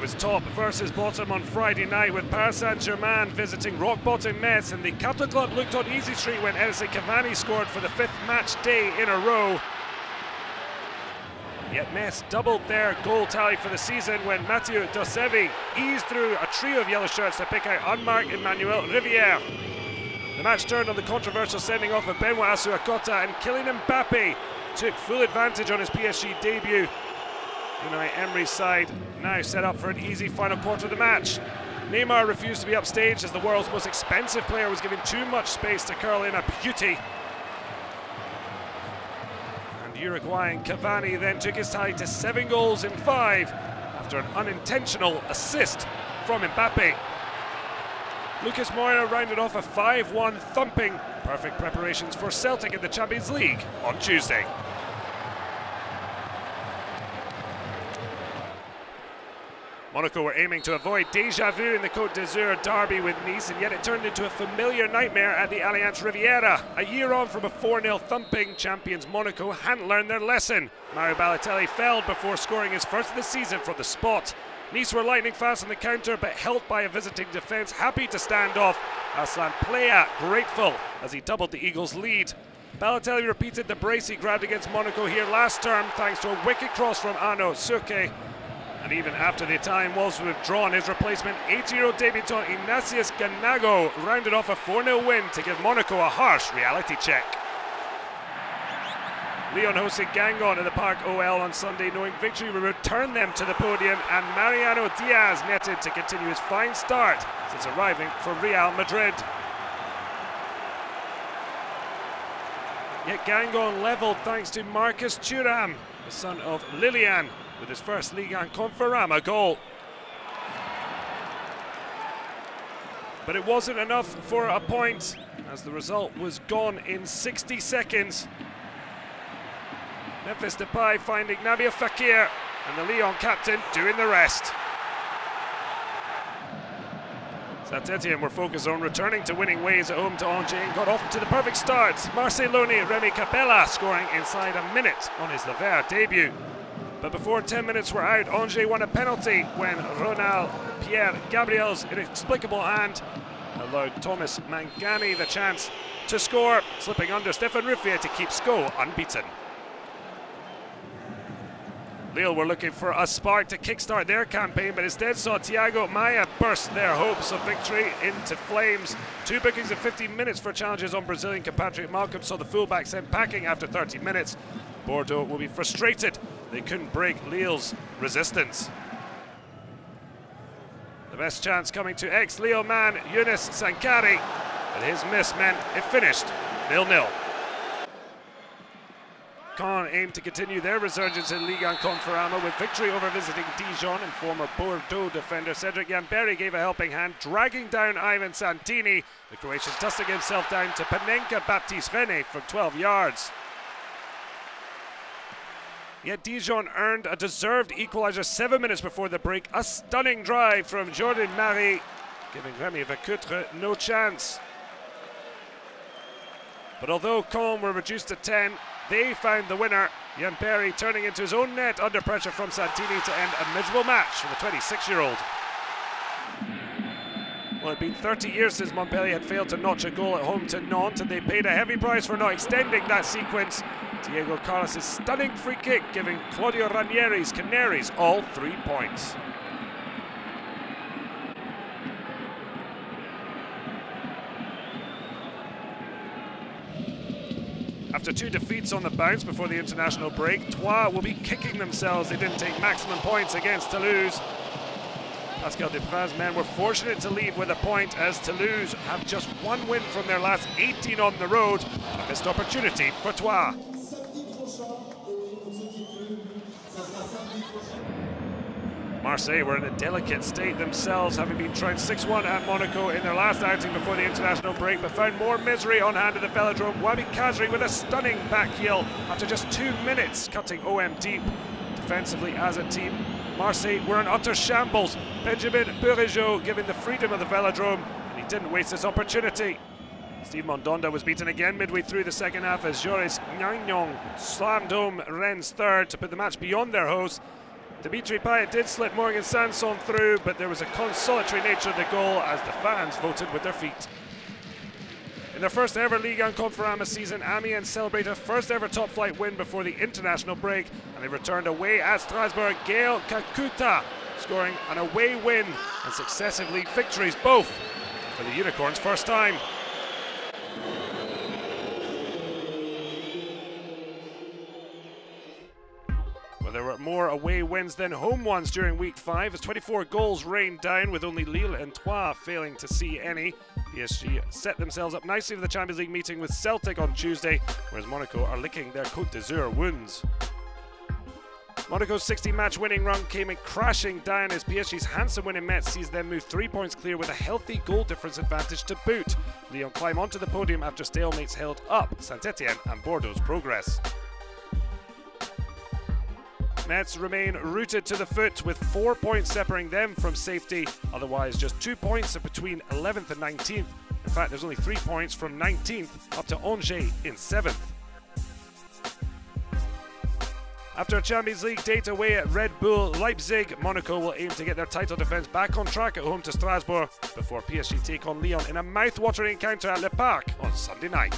It was top versus bottom on Friday night with Paris Saint-Germain visiting rock-bottom Metz, and the Capital Club looked on easy street when Edinson CAVANI scored for the 5th match day in a row. Yet Metz doubled their goal tally for the season when Mathieu Dosevi eased through a trio of yellow shirts to pick out unmarked Emmanuel RIVIERE. The match turned on the controversial sending off of Benoit Asuakota, and Kylian MBAPPE took full advantage on his PSG debut. Unai Emery's side now set up for an easy final quarter of the match. Neymar refused to be upstaged as the world's most expensive player was given too much space to curl in a beauty. Uruguayan Cavani then took his tally to 7 goals in 5 after an unintentional assist from Mbappe. Lucas Moura rounded off a 5-1 thumping. Perfect preparations for Celtic in the Champions League on Tuesday. Monaco were aiming to avoid déjà vu in the Côte d'Azur derby with Nice, and yet it turned into a familiar nightmare at the Allianz Riviera. A year on from a 4-0 thumping, champions Monaco hadn't learned their lesson. Mario Balotelli fell before scoring his first of the season for the spot. Nice were lightning fast on the counter, but helped by a visiting defence happy to stand off. Aslan Plea grateful as he doubled the Eagles' lead. Balotelli repeated the brace he grabbed against Monaco here last term thanks to a wicked cross from Arnaud Suke. And even after the Italian was withdrawn, his replacement, 80-year-old debutant Ignatius Ganago, rounded off a 4-0 win to give Monaco a harsh reality check. Lyon hosted Guingamp in the Parc OL on Sunday, knowing victory would return them to the podium, and Mariano Diaz netted to continue his fine start since arriving from Real Madrid. Yet Guingamp levelled thanks to Marcus Thuram, the son of Lilian, with his first Ligue and Conforama goal. But it wasn't enough for a point, as the result was gone in 60 seconds. Memphis Depay finding Nabil Fekir, and the Lyon captain doing the rest. Saint-Etienne were focused on returning to winning ways at home to Angers and got off to the perfect start. Marseillais Remy Capella scoring inside a minute on his Liviere debut. But before 10 minutes were out, Angers won a penalty when Ronald Pierre Gabriel's inexplicable hand allowed Thomas Mangani the chance to score, slipping under Stéphane Ruffier to keep Sco unbeaten. Lille were looking for a spark to kickstart their campaign, but instead saw Thiago Maia burst their hopes of victory into flames. 2 bookings in 15 minutes for challenges on Brazilian compatriot Malcolm saw the fullback sent packing after 30 minutes. Bordeaux will be frustrated they couldn't break Lille's resistance. The best chance coming to ex-Lille man Younes Sankari, but his miss meant it finished 0-0. Caen aimed to continue their resurgence in Ligue and Conforama with victory over visiting Dijon, and former Bordeaux defender Cedric Yamberi gave a helping hand, dragging down Ivan Santini, the Croatian dusting himself down to Panenka Baptiste Rennais from 12 yards. Yet Dijon earned a deserved equaliser 7 minutes before the break, a stunning drive from Jordan Marie, giving Rémi Vercutre no chance. But although Caen were reduced to 10, they found the winner, Yamberi turning into his own net under pressure from Santini to end a miserable match for the 26-year-old. Well, it had been 30 years since Montpellier had failed to notch a goal at home to Nantes, and they paid a heavy price for not extending that sequence. Diego Carlos' stunning free kick giving Claudio Ranieri's Canaries all 3 points. After 2 defeats on the bounce before the international break, Troyes will be kicking themselves they didn't take maximum points against Toulouse. Pascal Duprat's men were fortunate to leave with a point, as Toulouse have just 1 win from their last 18 on the road. A missed opportunity for Troyes. Marseille were in a delicate state themselves, having been trounced 6-1 at Monaco in their last outing before the international break, but found more misery on hand at the Velodrome. Wabi Kazri with a stunning back heel after just 2 minutes, cutting OM deep. Defensively as a team, Marseille were in utter shambles. Benjamin Bourigeaud giving the freedom of the Velodrome, and he didn't waste his opportunity. Steve Mondonda was beaten again midway through the second half as Joris Gagnon slammed home Rennes' third to put the match beyond their hosts. Dimitri Payet did slip Morgan Sanson through, but there was a consolatory nature of the goal as the fans voted with their feet. In their first ever Ligue and Conforama season, Amiens celebrate a first ever top flight win before the international break, and they returned away at Strasbourg. Gaël Kakuta scoring an away win and successive league victories, both for the Unicorns' first time. Well, there were more away wins than home ones during week 5 as 24 goals rained down, with only Lille and Troyes failing to see any. PSG set themselves up nicely for the Champions League meeting with Celtic on Tuesday, whereas Monaco are licking their Côte d'Azur wounds. Monaco's 60-match winning run came crashing down as PSG's handsome win in Metz sees them move 3 points clear with a healthy goal difference advantage to boot. Lyon climb onto the podium after stalemates held up Saint-Etienne and Bordeaux's progress. Metz remain rooted to the foot with 4 points separating them from safety, otherwise just 2 points between 11th and 19th. In fact, there's only 3 points from 19th up to Angers in 7th. After a Champions League date away at Red Bull Leipzig, Monaco will aim to get their title defence back on track at home to Strasbourg before PSG take on Lyon in a mouth-watering encounter at Le Parc on Sunday night.